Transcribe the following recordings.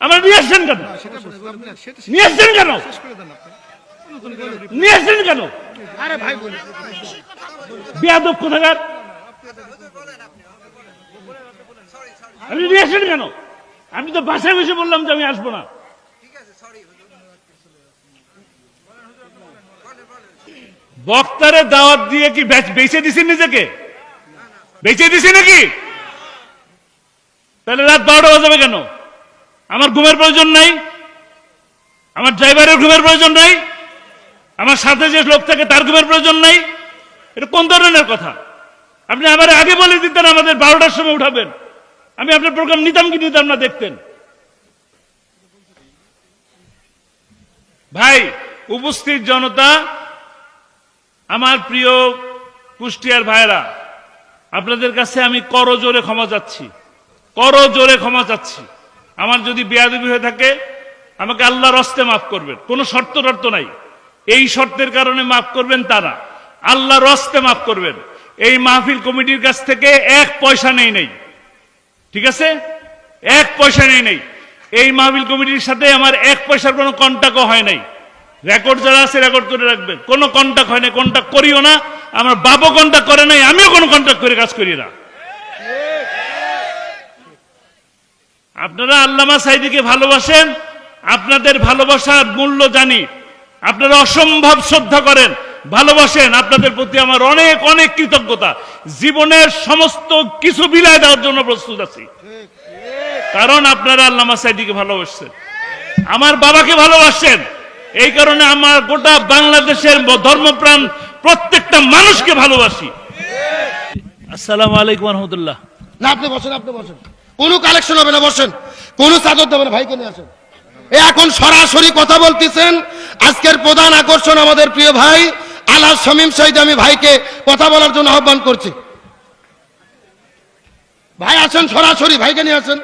আমার নিয়ে আসছেন কেন? নিয়ে আসছেন কেন? নিয়ে আসছেন কেন? আরে ভাই বলি বেয়াদব কোথাকার। আপনি নিয়ে আসছেন কেন? আমি তো বাসায় বসে বললাম যে আমি আসবো না। বক্তারে দাওয়াত দিয়ে কি বেঁচে দিছেন নিজেকে? বেঁচে দিছি নাকি? তাহলে রাত 12টা বাজাবে কেন? আমার ঘুমের প্রয়োজন নাই, আমার ড্রাইভারের ঘুমের প্রয়োজন নাই, আমার সাথে যে লোক থাকে তার ঘুমের প্রয়োজন নাই। এটা কোন ধরনের কথা? আপনি আমার আগে বলে দিতেন আমাদের 12টার সময় উঠাবেন, আমি আপনার প্রোগ্রাম নিতাম কি নিতাম না দেখতেন। ভাই, উপস্থিত জনতা, আমার প্রিয় কুষ্টিয়ার ভাইরা, আপনাদের কাছে আমি করজোরে ক্ষমা চাচ্ছি, করজোরে ক্ষমা চাচ্ছি। আমার যদি বেয়াদবি হয়ে থাকে আমাকে আল্লাহর হস্তে মাফ করবেন, কোনো শর্ত টর্ত নাই। এই শর্তের কারণে মাফ করবেন তারা, আল্লাহর হস্তে মাফ করবেন। এই মাহফিল কমিটির কাছ থেকে 1 পয়সা নেই নাই, ঠিক আছে? 1 পয়সা নেই নাই। এই মাহফিল কমিটির সাথে আমার 1 পয়সার কোনো কন্টাক্টও হয় নাই। রেকর্ড যারা আছে রেকর্ড করে রাখবেন, কোনো কন্টাক্ট হয় না, কন্টাক্ট করিও না। আমার বাবা কন্টাক্ট করে নাই, আমিও কোনো কন্টাক্ট করে কাজ করি না। আপনারা আল্লামা সাঈদীকে ভালোবাসেন, আপনাদের ভালোবাসার মূল্য জানি। আপনারা অসম্ভব শ্রদ্ধা করেন, ভালোবাসেন। আপনাদের প্রতি আমার অনেক অনেক কৃতজ্ঞতা। জীবনের সমস্ত কিছু বিলায় দেওয়ার জন্য প্রস্তুত আছি, কারণ আপনারা আল্লামা সাঈদীকে ভালোবাসছেন, আমার বাবাকে ভালোবাসছেন। এই কারণে আমার গোটা বাংলাদেশের ধর্মপ্রাণ প্রত্যেকটা মানুষকে ভালোবাসি। আসসালামু আলাইকুম ওয়া রাহমাতুল্লাহ। না, আপনি বসেন, আপনি বসেন। কোনো কালেকশন হবে না, বসেন। কোনো চাদর দেবেন, ভাইকে নিয়ে আসেন। এখন সরাসরি কথা বলতেছেন আজকের প্রধান আকর্ষণ আমাদের প্রিয় ভাই আলা শামীম সাঈদী। আমি ভাইকে কথা বলার জন্য আহ্বান করছি। ভাই আসেন, সরাসরি ভাইকে নিয়ে আসেন।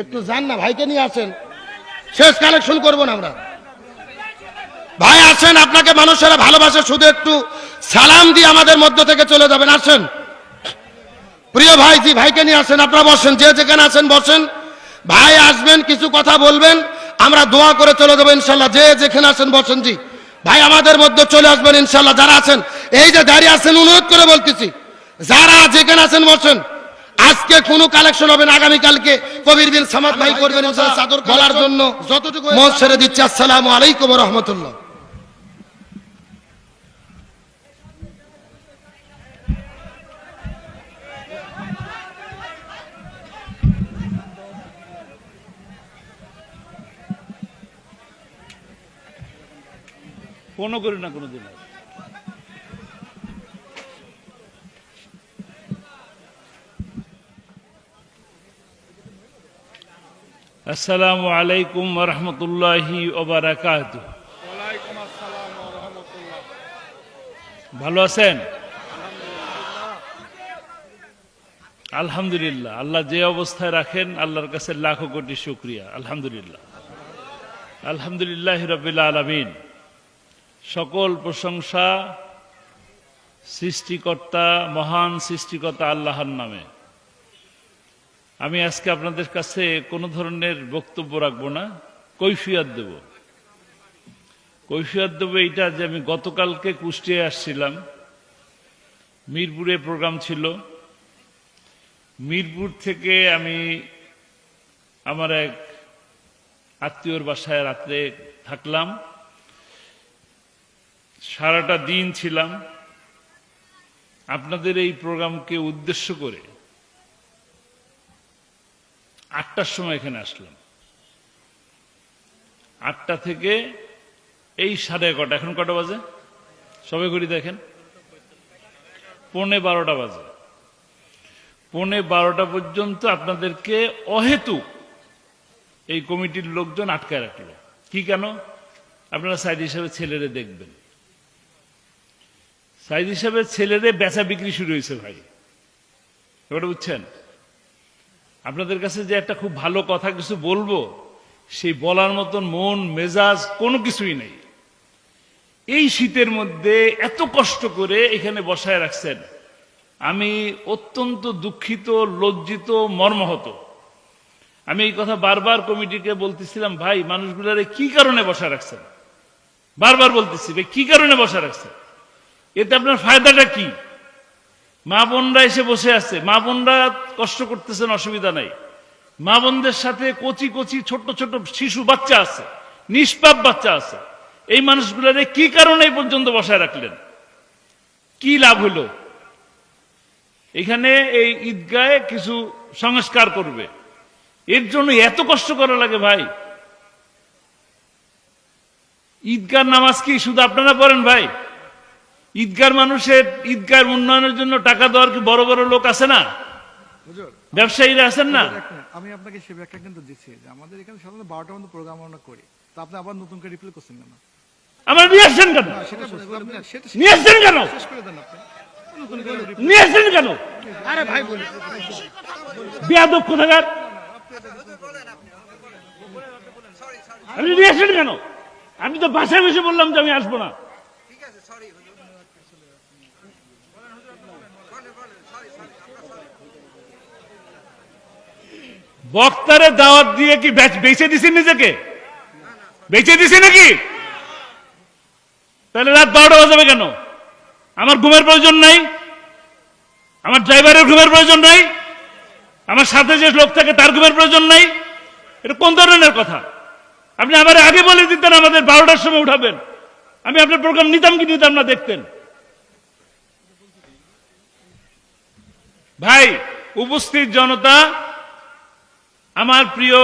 একটু যান না, ভাইকে নিয়ে আসেন। শেষ কালেকশন করবো না আমরা। ভাই আসেন, আপনাকে মানুষেরা ভালোবাসে, শুধু একটু সালাম দিয়ে আমাদের মধ্য থেকে চলে যাবেন। আসেন প্রিয় ভাই, জি ভাইকে নিয়ে আসেন। আপনারা বসেন, যে যেখানে আছেন বসেন। ভাই আসবেন, কিছু কথা বলবেন, আমরা দোয়া করে চলে যাবো ইনশাল্লাহ। যে যেখানে আছেন বসেন। জি ভাই আমাদের মধ্যে চলে আসবেন ইনশাল্লাহ। যারা আছেন, এই যে দাঁড়িয়ে আছেন, অনুরোধ করে বলতেছি, যারা যেখানে আছেন বসেন। আজকে কোনো কালেকশন হবে না, আগামীকালকে কবির বিন সামাদ ভাই করবেন চাদর বলার জন্য। যতটুকু মন ছেড়ে দিচ্ছি। আসসালামু আলাইকুম ওয়া রাহমাতুল্লাহ। ফোনও করি না কোনোদিন। আসসালামু আলাইকুম ওয়া রাহমাতুল্লাহি ওয়া বারাকাতুহু। ওয়ালাইকুম আসসালাম ওয়া রাহমাতুল্লাহ। ভালো আছেন? আলহামদুলিল্লাহ। আল্লাহ যে অবস্থায় রাখেন আল্লাহর কাছে লাখো কোটি শুকরিয়া। আলহামদুলিল্লাহ, আলহামদুলিল্লাহি রাব্বিল আলামিন। সকল প্রশংসা সৃষ্টিকর্তা, মহান সৃষ্টিকর্তা আল্লাহর নামে। আমি আজকে আপনাদের কাছে কোনো ধরনের বক্তব্য রাখবো না, কৈফিয়ত দেব। কৈফিয়ত দেব এইটা যে আমি গতকালকে কুষ্টিয়ায় আসছিলাম, মিরপুরে প্রোগ্রাম ছিল। মিরপুর থেকে আমি আমার এক আত্মীয়র বাসায় রাত্রে থাকলাম, সারাটা দিন ছিলাম। আপনাদের এই প্রোগ্রামকে উদ্দেশ্য করে 8টার সময় এখানে আসলাম। 8টা থেকে এই 11:30, এখন কটা বাজে? সবাই ঘড়ি দেখেন, 11:45 বাজে। 11:45 পর্যন্ত আপনাদেরকে অহেতুক এই কমিটির লোকজন আটকায় রাখলো। কি কেন? আপনারা সাইদ হিসাবে ছেলেরে দেখবেন। সাইদ হিসাবে ছেলেরে বেচা বিক্রি শুরু হয়েছে ভাই, এবারে বুঝছেন? আপনাদের কাছে যে একটা খুব ভালো কথা কিছু বলবো, সেই বলার মতন মন মেজাজ কোনো কিছুই নেই। এই শীতের মধ্যে এত কষ্ট করে এখানে বসায় রাখছেন, আমি অত্যন্ত দুঃখিত, লজ্জিত, মর্মাহত। আমি এই কথা বারবার কমিটিকে বলতেছিলাম, ভাই মানুষগুলারে কি কারণে বসা রাখছেন? বারবার বলতেছি, ভাই কি কারণে বসা রাখছেন? এতে আপনার ফায়দাটা কি? মা বোনরা এসে বসে আছে, মা বোনরা কষ্ট করতেছেন, অসুবিধা নাই। মা বোনদের সাথে কচি কচি ছোট ছোট শিশু বাচ্চা আছে, নিষ্পাপ বাচ্চা আছে। এই মানুষগুলারে কি কারণে এই পর্যন্ত বসায় রাখলেন? কি লাভ হলো? এখানে এই ঈদগাহে কিছু সংস্কার করবে, এর জন্য এত কষ্ট করা লাগে? ভাই, ঈদগার নামাজ কি শুধু আপনারা পড়েন? ভাই, ঈদগার মানুষের ঈদগার উন্নয়নের জন্য টাকা দেওয়ার কি বড় বড় লোক আছে না? হুজুর, ব্যবসায়ীরা আছেন না? এক মিনিট, আমি আপনাকে সে ব্যাখ্যা কিন্তু দিচ্ছি যে আমাদের এখানে সাধারণত 12টার মধ্যে প্রোগ্রাম আমরা করি, তো আপনি আবার নতুন করে রিপ্লাই করছেন কেন? আমার নিয়ে আসছেন কেন? সেটা বলছি, আপনি সেটা নিয়ে আসছেন কেন? শেষ করে দেন আপনি নতুন করে reply- নিয়ে আসছেন কেন? আরে ভাই বলি, বেয়াদব কোথাকার! আপনি নিয়ে আসছেন কেন? আমি তো বাসায় বসে বললাম যে আমি আসবো না। বক্তারে দাওয়াত দিয়ে কি বেঁচে দিছি নিজেকে? বেঁচে দিছি নাকি? তাহলে রাত 12টা বাজাবে কেন? আমার ঘুমের প্রয়োজন নাই? আমার ড্রাইভারের ঘুমের প্রয়োজন নাই? আমার সাথে যে লোক থাকে তার ঘুমের প্রয়োজন নাই? এটা কোন ধরনের কথা? আপনি আমার আগে বলে দিতেন আমাদের 12টার সময় উঠাবেন, আমি আপনার প্রোগ্রাম নিতাম কি নিতাম না দেখতেন। ভাই, উপস্থিত জনতা, আমার প্রিয়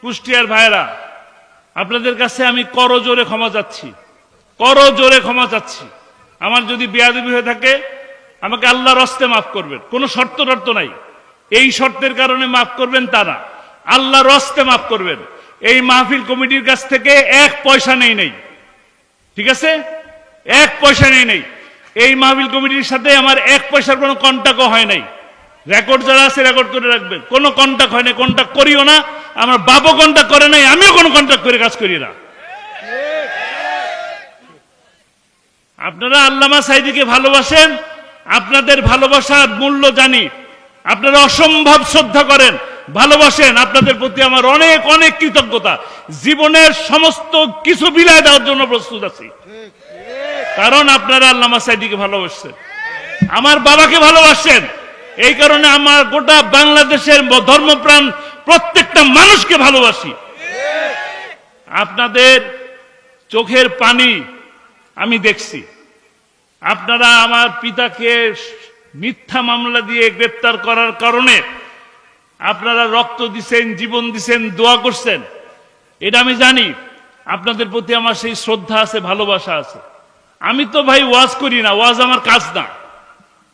কুষ্টিয়ার ভাইরা, আপনাদের কাছে আমি করজোরে ক্ষমা চাচ্ছি, করজোরে ক্ষমা চাচ্ছি। আমার যদি বেয়াদবি হয়ে থাকে আমাকে আল্লাহর হস্তে মাফ করবেন, কোনো শর্ত টর্ত নাই। এই শর্তের কারণে মাফ করবেন তা না, আল্লাহর হস্তে মাফ করবেন। এই মাহফিল কমিটির কাছ থেকে 1 পয়সা নেই, ঠিক আছে? 1 পয়সা নেই। এই মাহফিল কমিটির সাথে আমার 1 পয়সার কোনো কন্টাক্টও হয় নাই। রেকর্ড যারা আছে রেকর্ড করে রাখবেন, কোনো কন্টাক্ট হয় নাই, কন্টাক্ট করিও না। আমার বাবু কন্টাক্ট করে নাই, আমিও কোনো কন্টাক্ট করে কাজ করি না। আপনারা আল্লামা সাঈদীকে ভালোবাসেন, আপনাদের ভালোবাসার মূল্য জানি। আপনারা অসম্ভব শ্রদ্ধা করেন, ভালোবাসেন, আপনাদের প্রতি আমার অনেক অনেক কৃতজ্ঞতা। জীবনের সমস্ত কিছু বিলায় দেওয়ার জন্য প্রস্তুত আছি, কারণ আপনারা আল্লামা সাঈদীকে ভালোবাসছেন, আমার বাবাকে ভালোবাসছেন। এই কারণে আমার গোটা বাংলাদেশের ধর্মপ্রাণ প্রত্যেকটা মানুষকে ভালোবাসি। আপনাদের চোখের পানি আমি দেখছি। আপনারা আমার পিতাকে মিথ্যা মামলা দিয়ে গ্রেপ্তার করার কারণে আপনারা রক্ত দিছেন, জীবন দিছেন, দোয়া করছেন, এটা আমি জানি। আপনাদের প্রতি আমার সেই শ্রদ্ধা আছে, ভালোবাসা আছে। আমি তো ভাই ওয়াজ করি না, ওয়াজ আমার কাজ না।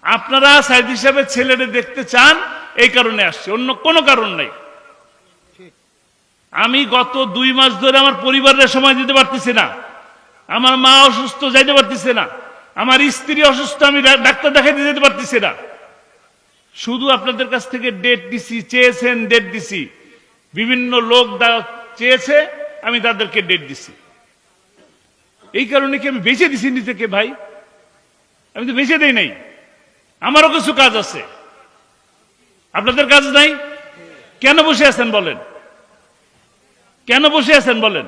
আপনারা সাঈদী সাহেবের ছেলেরে দেখতে চান, এই কারণে আসছে, অন্য কোনো কারণ নাই। আমি গত 2 মাস ধরে আমার পরিবারের সময় দিতে পারতেছি না, আমার মা অসুস্থ, যাইতে পারতেছে না, আমার স্ত্রী অসুস্থ, আমি ডাক্তার দেখাইতে যেতে পারতেছি না। শুধু আপনাদের কাছ থেকে ডেট দিছি, চেয়েছেন ডেট দিছি, বিভিন্ন লোক চেয়েছে, আমি তাদেরকে ডেট দিছি। এই কারণে কি আমি বেঁচে দিছি নিজেকে? ভাই, আমি তো বেঁচে দেই নাই, আমারও কিছু কাজ আছে, আপনাদের কাজ নাই। কেন বসে আছেন বলেন? কেন বসে আছেন বলেন?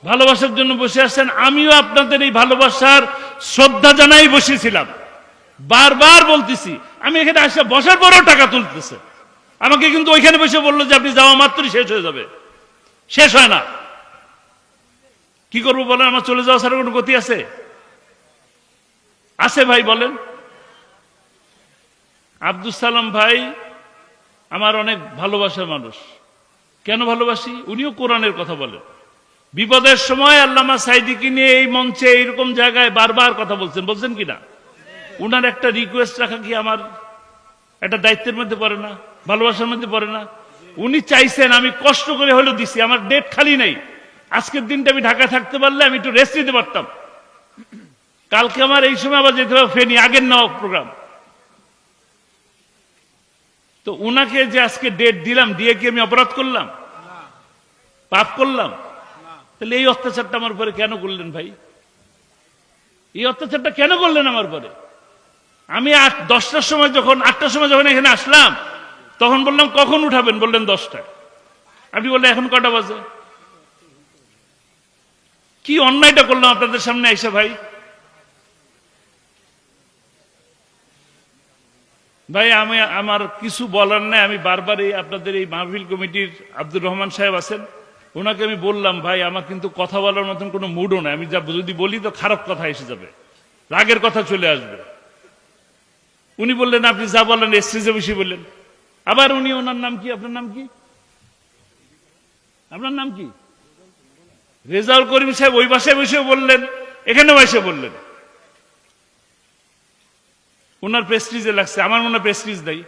ভালোবাসার জন্য বসে আছেন। আমিও আপনাদের এই ভালোবাসার শ্রদ্ধা জানাই বসেছিলাম। বারবার বলতেছি, আমি এখানে আসে বসার পরেও টাকা তুলতেছে আমাকে, কিন্তু ওইখানে বসে বললো যে আপনি যাওয়া মাত্রই শেষ হয়ে যাবে। শেষ হয় না, কি করবো বলেন? আমার চলে যাওয়া ছাড়া কোনো গতি আছে? আছে ভাই, বলেন। আব্দুল সালাম ভাই আমার অনেক ভালোবাসার মানুষ। কেন ভালোবাসি? উনিও কোরআনের কথা বলেন। বিপদের সময় আল্লামা সাঈদীকে নিয়ে এই মঞ্চে এইরকম জায়গায় বারবার কথা বলছেন কিনা? উনার একটা রিকোয়েস্ট রাখা কি আমার একটা দায়িত্বের মধ্যে পড়ে না? ভালোবাসার মধ্যে পড়ে না? উনি চাইছেন, আমি কষ্ট করে হলেও দিছি। আমার ডেট খালি নাই, আজকের দিনটা আমি ঢাকা থাকতে পারলে আমি একটু রেস্ট নিতে পারতাম। কালকে আমার এই সময় আবার যেতে হবে ফেনী, আগের নেওয়া প্রোগ্রাম। তো উনাকে যে আজকে ডেট দিলাম, দিয়ে কি আমি অপরাধ করলাম? পাপ করলাম? তাহলে এই অত্যাচারটা আমার উপরে কেন করলেন ভাই? এই অত্যাচারটা কেন করলেন আমার উপরে? আমি 10টার সময় যখন 8টার সময় যখন এখানে আসলাম তখন বললাম কখন উঠাবেন, বললেন 10টায়। আপনি বললেন এখন কটা বাজে? কি অন্যায়টা করলাম আপনাদের সামনে আইসা ভাই? ভাই আমি আমার কিছু বলার নাই। আমি বারবার আপনাদের এই মাহফিল কমিটির আব্দুর রহমান সাহেব আছেন, ওনাকে আমি বললাম ভাই আমার কিন্তু কথা বলার মতন কোনো মুডও নাই, আমি যা যদি বলি তো খারাপ কথা এসে যাবে, রাগের কথা চলে আসবে। উনি বললেন আপনি যা বলেন স্টেজে বসে বললেন। আবার উনি ওনার নাম কি, আপনার নাম কি, আপনার নাম কি, রেজাউল করিম সাহেব ওই বাসায় বসে বললেন, এখানেও এসে বললেন। ওনার প্রেস্টিজে লাগছে, আমার মনে প্রেস্টিজ নাই।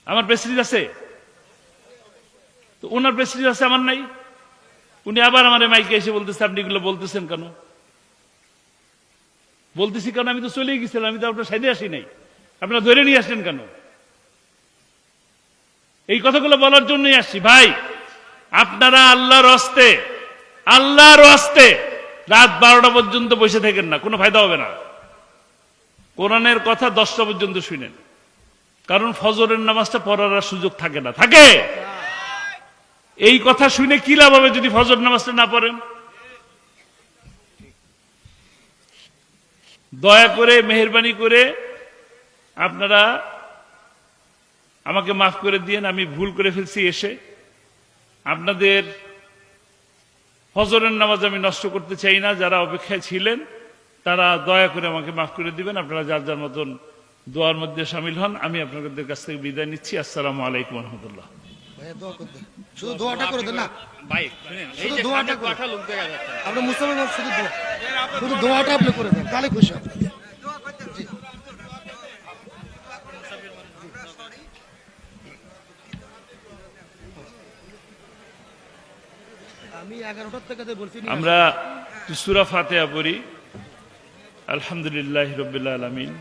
আমার প্রেস্টিজ আছে তো ওনার প্রেস্টিজ আছে, আমার নাই। উনি আবার আমার মাইকে এসে বলতেছে আপনি এগুলো বলতেছেন কেন? বলতেছি কেন, আমি তো চলেই গেছিলাম, আমি তো আপনার সাইডে আসি নাই, আপনারা ধরে নিয়ে আসলেন কেন? এই কথাগুলো বলার জন্যই আসছি ভাই। আপনারা আল্লাহর রাস্তে রাত 12টা পর্যন্ত বসে থাকেন না, কোনো ফায়দা হবে না। কোরআনের কথা 10টা পর্যন্ত শুনেন, কারণ ফজরের নামাজটা পড়ার আর সুযোগ থাকে না। থাকে? এই কথা শুনে কি লাভ হবে যদি ফজর নামাজটা না পড়েন? দয়া করে মেহেরবানি করে আপনারা আমাকে মাফ করে দিয়েন, আমি ভুল করে ফেলছি এসে। আপনাদের ফজরের নামাজ আমি নষ্ট করতে চাই না। যারা অপেক্ষায় ছিলেন তারা দয়া করে আমাকে মাফ করে দিবেন। আপনারা যার যার মতন দোয়ার মধ্যে শামিল হন। আমি আপনাদের কাছ থেকে বিদায় নিচ্ছি। আসসালামু আলাইকুম রহমতুল্লাহ। শুধু দোয়াটা করে দেন না ভাই শুনেন, এই শুধু যে দোয়াটা কানে কথা লোক দেখা যাচ্ছে না। আপনি মুসলমান শুধু দোয়াটা আপনি করে দেন, তাহলে খুশি হব। জি। আমি 11টার থেকে বলছি আমরা সূরা ফাতিহা পড়ি। আলহামদুলিল্লাহি রাব্বিল আলামিন।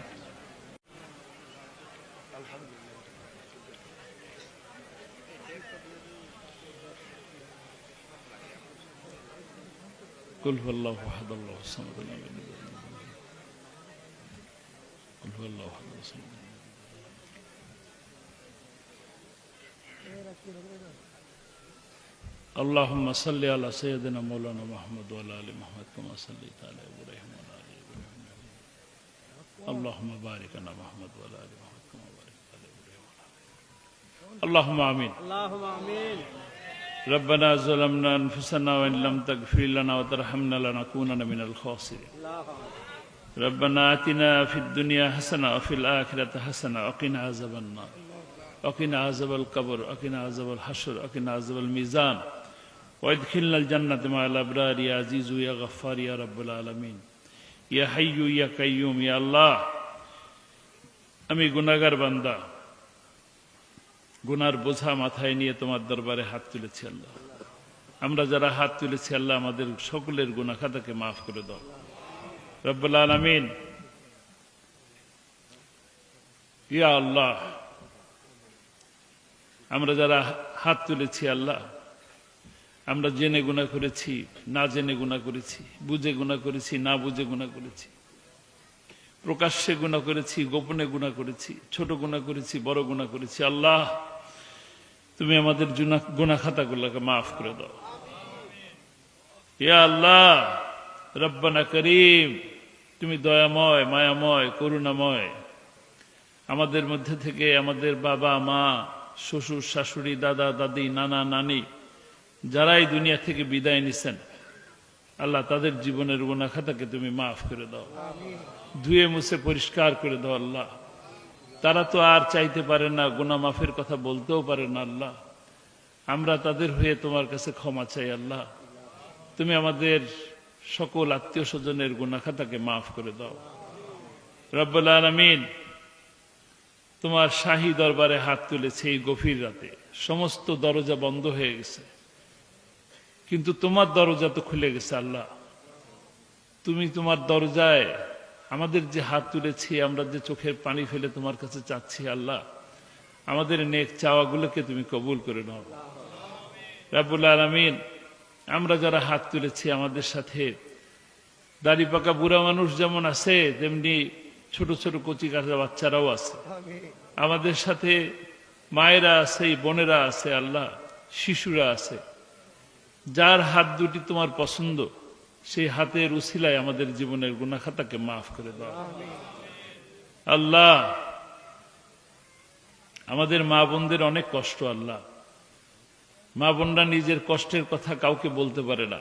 কুল হুয়াল্লাহু আহাদ আল্লাহুস সামাদ লাম ইয়ালিদ ওয়া লাম ইউলাদ। কুল হুয়াল্লাহু আহাদ আল্লাহুস সামাদ। اللهم صل على سيدنا مولانا محمد وعلى ال محمد كما صليت على ابراهيم وعلى ال ابراهيم. اللهم بارك على محمد وعلى ال محمد كما باركت على ابراهيم وعلى ال ابراهيم. اللهم امين. اللهم امين. ربنا ظلمنا انفسنا وان لم تغفر لنا وترحمنا لنكونن من الخاسرين. ربنا آتنا في الدنيا حسنة وفي الآخرة حسنة وقنا عذاب النار وقنا عذاب القبر وقنا عذاب الحشر وقنا عذاب الميزان وادخلنا الجنة مع الأبرار يا عزيز يا غفار يا رب العالمين يا حي يا قيوم يا الله. আমি গুনাহগার বান্দা, গুনার বোঝা মাথায় নিয়ে তোমার দরবারে হাত তুলেছি আল্লাহ। আমরা যারা হাত তুলেছি আল্লাহ আমাদের সকলের গুনাহ খাতাকে মাফ করে দাও রব্বুল আলামিন। ইয়া আল্লাহ, আমরা যারা হাত তুলেছি আল্লাহ, আমরা জেনে গুনাহ করেছি, না জেনে গুনাহ করেছি, বুঝে গুনাহ করেছি, না বুঝে গুনাহ করেছি, প্রকাশ্যে গুনাহ করেছি, গোপনে গুনাহ করেছি, ছোট গুনাহ করেছি, বড় গুনাহ করেছি। আল্লাহ তুমি আমাদের গুনাহ খাতাগুলোকে মাফ করে দাও। ইয়া আল্লাহ রব্বানা করিম, তুমি দয়াময়, মায়াময়, করুণাময়। আমাদের মধ্যে থেকে আমাদের বাবা মা, শ্বশুর শাশুড়ি, দাদা দাদি, নানা নানি যারাই দুনিয়া থেকে বিদায় নিছেন আল্লাহ তাদের জীবনের গুনাহ খাতাকে তুমি মাফ করে দাও, ধুয়ে মুছে পরিষ্কার করে দাও আল্লাহ। তারা তো আর চাইতে পারে না, গুনাহ মাফের কথা বলতেও পারে না আল্লাহ। আমরা তাদের হয়ে তোমার কাছে ক্ষমা চাই আল্লাহ। তুমি আমাদের সকল আত্মীয় স্বজনের গুনাহ খাতাকে মাফ করে দাও রব্বুল আলামিন। তোমার শাহী দরবারে হাত তুলেছে এই গভীর রাতে, সমস্ত দরজা বন্ধ হয়ে গেছে, কিন্তু তোমার দরজা তো খুলে গেছে আল্লাহ। তুমি তোমার দরজায় আমাদের যে হাত তুলেছি, আমরা যে চোখের পানি ফেলে তোমার কাছে চাচ্ছি আল্লাহ, আমাদের নেক চাওয়াগুলোকে তুমি কবুল করে নাও রব্বুল আলামিন। আমরা যারা হাত তুলেছি আমাদের সাথে দাড়ি পাকা বুড়া মানুষ যেমন আছে তেমনি ছোট ছোট কচি কাঁচা বাচ্চারাও আছে। আমাদের সাথে মায়েরা আছে, বোনেরা আছে, আল্লাহ শিশুরা আছে। যার হাত দুটি তোমার পছন্দ সেই হাতের উসিলায় আমাদের জীবনের গুনাহ খাতাকে মাফ করে দাও আল্লাহ। আমাদের মা বোনদের অনেক কষ্ট আল্লাহ। মা বোনরা নিজের কষ্টের কথা কাউকে বলতে পারে না,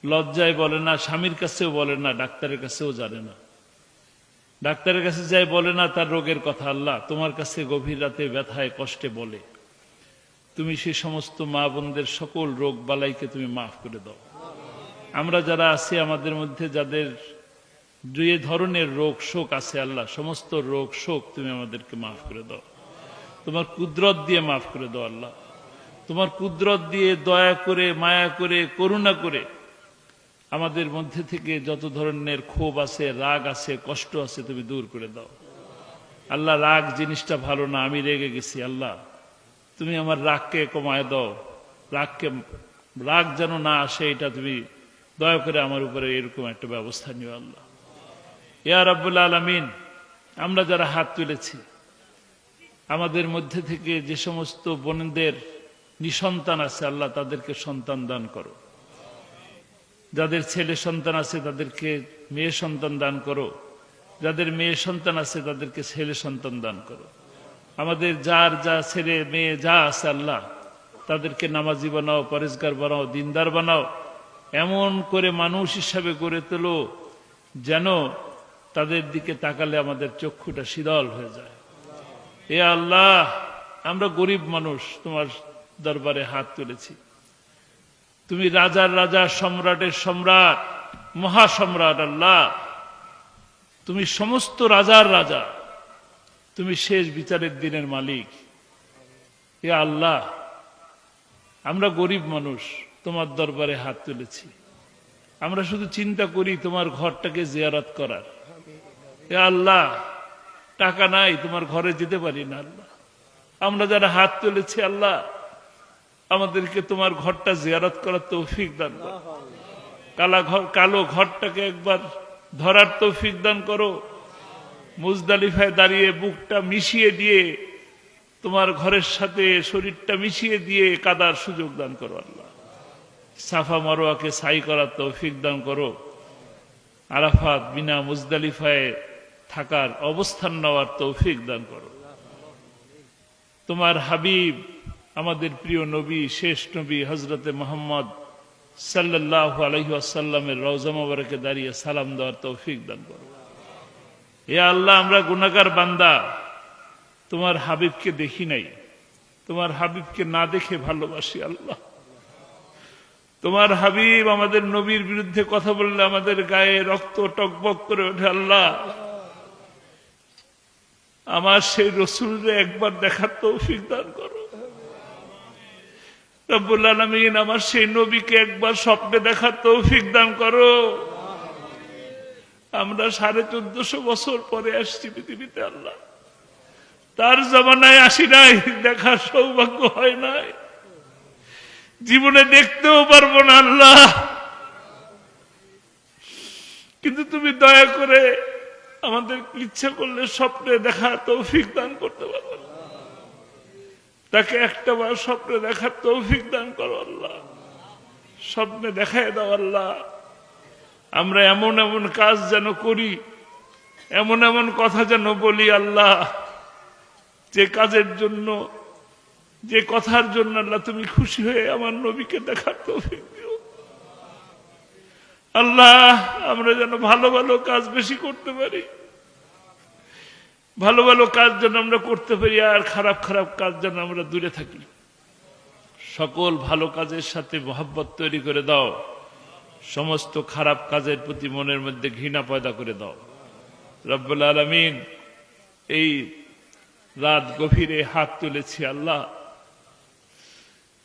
লজ্জায় বলে না, স্বামীর কাছেও বলে না, ডাক্তারের কাছেও জানে না। ডাক্তারের কাছে যাই বলে না তার রোগের কথা, আল্লাহ তোমার কাছে গভীর রাতে ব্যথায় কষ্টে বলে। তুমি সেই সমস্ত মা বোনদের সকল রোগ বালাইকে তুমি মাফ করে দাও। আমরা যারা আছি আমাদের মধ্যে যাদের যে ধরনের রোগ শোক আছে আল্লাহ, সমস্ত রোগ শোক তুমি আমাদেরকে মাফ করে দাও। তোমার কুদরত দিয়ে মাফ করে দাও আল্লাহ। তোমার কুদরত দিয়ে দয়া করে, মায়া করে, করুণা করে আমাদের মধ্যে থেকে যত ধরনের ক্ষোভ আছে, রাগ আছে, কষ্ট আছে তুমি দূর করে দাও আল্লাহ। রাগ জিনিসটা ভালো না, আমি রেগে গেছি আল্লাহ, তুমি আমার রাগকে কমায় দাও। রাগ যেন না আসে, এটা তুমি দয়া করে আমার উপরে এরকম একটা ব্যবস্থা নিও আল্লাহ। ইয়া রাব্বুল আলামিন, আমরা যারা হাত তুলেছি আমাদের মধ্যে থেকে যে সমস্ত বোনদের নিঃসন্তান আছে আল্লাহ তাদেরকে সন্তান দান করো। যাদের ছেলে সন্তান আছে তাদেরকে মেয়ে সন্তান দান করো। যাদের মেয়ে সন্তান আছে তাদেরকে ছেলে সন্তান দান করো। আমাদের যার যা ছেলে মেয়ে যা আছে আল্লাহ তাদেরকে নামাজি বানাও, পরেজগার বানাও, দিনদার বানাও। এমন করে মানুষ হিসাবে গড়ে তোলো যেন তাদের দিকে তাকালে আমাদের চক্ষুটা শীতল হয়ে যায়। এ আল্লাহ, আমরা গরিব মানুষ তোমার দরবারে হাত তুলেছি। তুমি রাজার রাজা, সম্রাটের সম্রাট, মহাসম্রাট আল্লাহ। তুমি সমস্ত রাজার রাজা, তুমি শেষ বিচারের দিনের মালিক। এ আল্লাহ, আমরা গরিব মানুষ তোমার দরবারে হাত তুলেছি। আমরা শুধু চিন্তা করি তোমার ঘরটাকে জিয়ারত করার। এ আল্লাহ, টাকা নাই, তোমার ঘরে যেতে পারি না আল্লাহ। আমরা যারা হাত তুলেছি আল্লাহ আমাদেরকে তোমার ঘরটা জিয়ারত করার তৌফিক দান করো। কালো ঘরটাকে একবার ধরার তৌফিক দান করো। মুজদালিফায় দাঁড়িয়ে বুকটা মিশিয়ে দিয়ে তোমার ঘরের সাথে শরীরটা মিশিয়ে দিয়ে কাদার সুযোগ দান করো আল্লাহ। সাফা মারওয়াকে সাই করার তৌফিক দান করো। আরাফাত, মিনা, মুজদালিফায় থাকার অবস্থান নেওয়ার তৌফিক দান করো। তোমার হাবিব আমাদের প্রিয় নবী, শেষ নবী হযরতে মুহাম্মদ সাল্লাল্লাহু আলাইহি ওয়াসাল্লামের রওজা মোবারকে দাঁড়িয়ে সালাম দেওয়ার তৌফিক দান করো। হে আল্লাহ, আমরা গুনাহগার বান্দা, তোমার হাবিবকে দেখি নাই, তোমার হাবিবকে না দেখে ভালোবাসি আল্লাহ। তোমার হাবিব আমাদের নবীর বিরুদ্ধে কথা বললে আমাদের গায়ে রক্ত টকবক করে ওঠে আল্লাহ। আমার সেই রসুলরে একবার দেখার তৌফিক দান করো রব্বুল আলামিন। আমার সেই নবীকে একবার স্বপ্নে দেখার তৌফিক দান করো। আমরা 1450 বছর পরে আসছি পৃথিবীতে আল্লাহ। তার জামানায় আসি নাই, দেখার সৌভাগ্য হয় নাই, জীবনে দেখতেও পারবো না আল্লাহ। কিন্তু তুমি দয়া করে আমাদের ইচ্ছা করলে স্বপ্নে দেখার তৌফিক দান করতে পারো। তাকে একটা বার স্বপ্নে দেখার তৌফিক দান করো আল্লাহ। স্বপ্নে দেখায় দাও আল্লাহ। আমরা এমন এমন কাজ যেন করি, এমন এমন কথা যেন বলি আল্লাহ, যে কাজের জন্য, যে কথার জন্য আল্লাহ তুমি খুশি হয়ে আমার নবীকে দেখার তৌফিক দিও আল্লাহ। আমরা যেন ভালো ভালো কাজ বেশি করতে পারি, ভালো ভালো কাজ যেন আমরা করতে পারি, আর খারাপ খারাপ কাজ যেন আমরা দূরে থাকি। সকল ভালো কাজের সাথে মহব্বত তৈরি করে দাও। সমস্ত খারাপ কাজের প্রতি মনের মধ্যে ঘৃণা পয়দা করে দাও রব্বুল আলামিন। এই রাত গভীরে হাত তুলেছি আল্লাহ,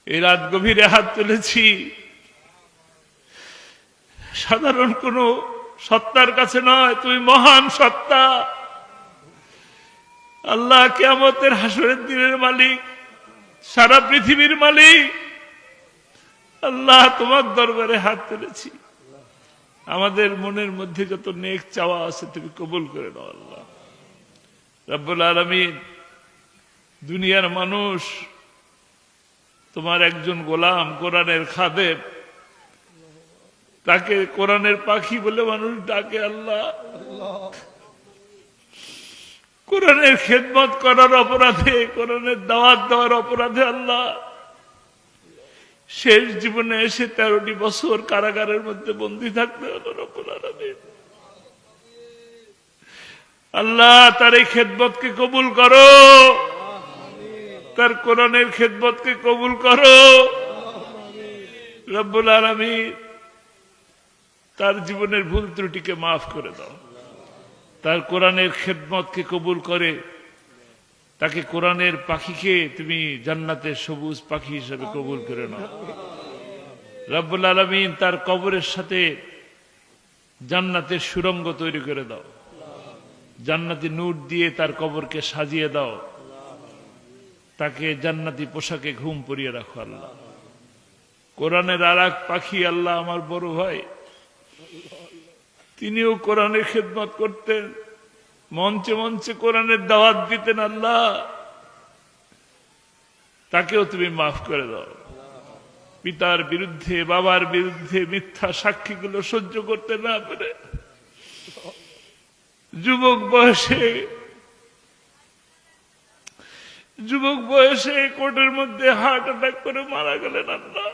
এই রাত গভীরে হাত তুলেছি সাধারণ কোন সত্তার কাছে নয়, তুমি মহান সত্তা আল্লাহ। কিয়ামতের হাসরের দিনের মালিক, সারা পৃথিবীর মালিক আল্লাহ। তোমার দরবারে হাত তুলেছি, আমাদের মনের মধ্যে যত নেক চাওয়া আছে তুমি কবুল করে দাও আল্লাহ রব্বুল আলামিন। দুনিয়ার মানুষ তোমার একজন গোলাম, কোরআনের খাদেম, তাকে কোরআনের পাখি বলে মানুষ ডাকে আল্লাহ। কোরআনের খেদমত করার অপরাধে, কোরআনের দাওয়াত দেওয়ার অপরাধে আল্লাহ শেষ জীবনে এসে 13টি বছর কারাগারের মধ্যে বন্দী থাকতে হলো রব্বুল আলামিন। আল্লাহ তার এই খেদমতকে কবুল করো, তার কোরআনের খেদমতকে কবুল করো রব্বুল আলামিন। তার জীবনের ভুল ত্রুটিকে মাফ করে দাও, তার কোরআনের খেদমতকে কবুল করে তাকে কোরআনের পাখিকে তুমি জান্নাতের সবুজ পাখি হিসেবে কবুল করে নাও রব্বুল আলামিন। তার কবরের সাথে জান্নাতের সুড়ঙ্গ তৈরি করে দাও, জান্নাতি নূর দিয়ে তার কবরকে সাজিয়ে দাও, তাকে জান্নাতি পোশাকে ঘুম পরিয়ে রাখো আল্লাহ। কোরআনের আর এক পাখি আল্লাহ আমার বড় ভাই, তিনিও কোরআনের খেদমত করতেন, মঞ্চে মঞ্চে কোরআনের দাওয়াত দিতেন আল্লাহ, তাকেও তুমি মাফ করে দাও। পিতার বিরুদ্ধে, বাবার বিরুদ্ধে মিথ্যা সাক্ষীগুলো সহ্য করতে না পেরে যুবক বয়সে কোর্টের মধ্যে হার্ট অ্যাটাক করে মারা গেলেন আল্লাহ।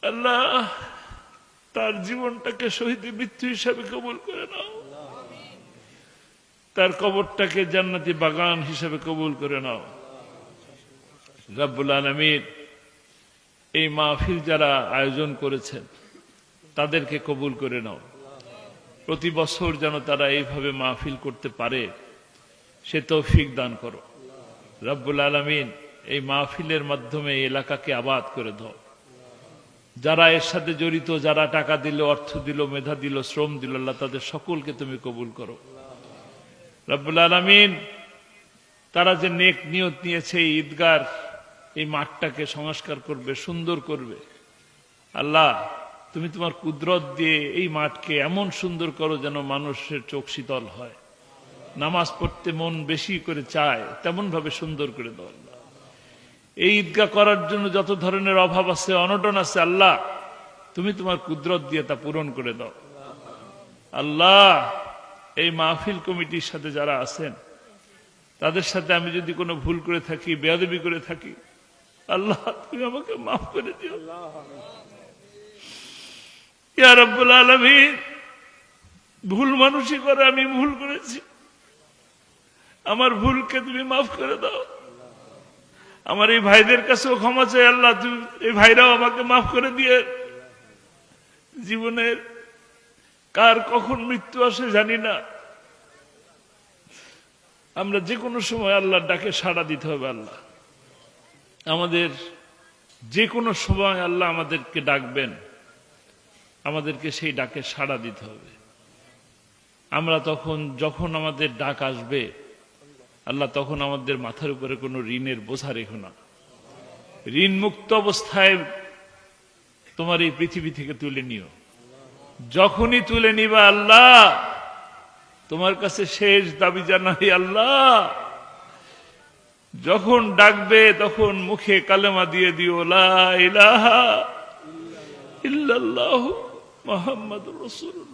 আল্লাহ তার জীবনটাকে শহীদ মৃত্যু হিসাবে কবুল করে নাও, তার কবরটাকে জান্নাতি বাগান হিসাবে কবুল করে নাও রব্বুল আলামিন। এই মাহফিল যারা আয়োজন করেছেন তাদেরকে কবুল করে নাও, প্রতি বছর যেন তারা এইভাবে মাহফিল করতে পারে সে তৌফিক দান করো রব্বুল আলামিন। এই মাহফিলের মাধ্যমে এই এলাকাকে আবাদ করে দাও, যারা এর সাথে জড়িত, যারা টাকা দিল, অর্থ দিল, মেধা দিল, শ্রম দিল, আল্লাহ তাদের সকলকে তুমি কবুল করো রব্বুল আলামিন। তারা যে নেক নিয়ত নিয়েছে এই ঈদগার, এই মাঠটাকে সংস্কার করবে, সুন্দর করবে, আল্লাহ তুমি তোমার কুদরত দিয়ে এই মাঠকে এমন সুন্দর করো যেন মানুষের চোখ শীতল হয়, নামাজ পড়তে মন বেশি করে চায়, তেমন ভাবে সুন্দর করে দাও আল্লাহ। এই ঈদগাহ করার জন্য যত ধরনের অভাব আছে, অনটন আছে, আল্লাহ তুমি তোমার কুদরত দিয়ে তা পূরণ করে দাও আল্লাহ। এই মাহফিল কমিটির সাথে যারা আছেন তাদের সাথে আমি যদি কোনো ভুল করে থাকি, বেয়াদবি করে থাকি, আল্লাহ তুমি আমাকে মাফ করে দিও ইয়া রাব্বুল আলামিন। ভুল মানুষই করে, আমি ভুল করেছি, আমার ভুলকে তুমি মাফ করে দাও। আমার এই ভাইদের কাছেও ক্ষমা চাই আল্লাহ, তুমি এই ভাইরাও আমাকে মাফ করে দিয়ে। জীবনের কার কখন মৃত্যু আসে জানি না, আমরা যে কোনো সময় আল্লাহর ডাকে সাড়া দিতে হবে আল্লাহ। আমাদের যে কোনো সময় আল্লাহ আমাদেরকে ডাকবেন, আমাদেরকে সেই ডাকে সাড়া দিতে হবে। আমরা তখন, যখন আমাদের ডাক আসবে আল্লাহ, তখন আমাদের মাথার উপরে কোনো ঋণের বোঝা রেখো না। ঋণ মুক্ত অবস্থায় তোমার এই পৃথিবী থেকে তুলে নিও। যখনই তুলে নিবা আল্লাহ, তোমার কাছে শেষ দাবি জানাই আল্লাহ, যখন ডাকবে তখন মুখে কালেমা দিয়ে দিও, লা ইলাহা ইল্লাল্লাহু মুহাম্মাদুর রাসূলুল্লাহ।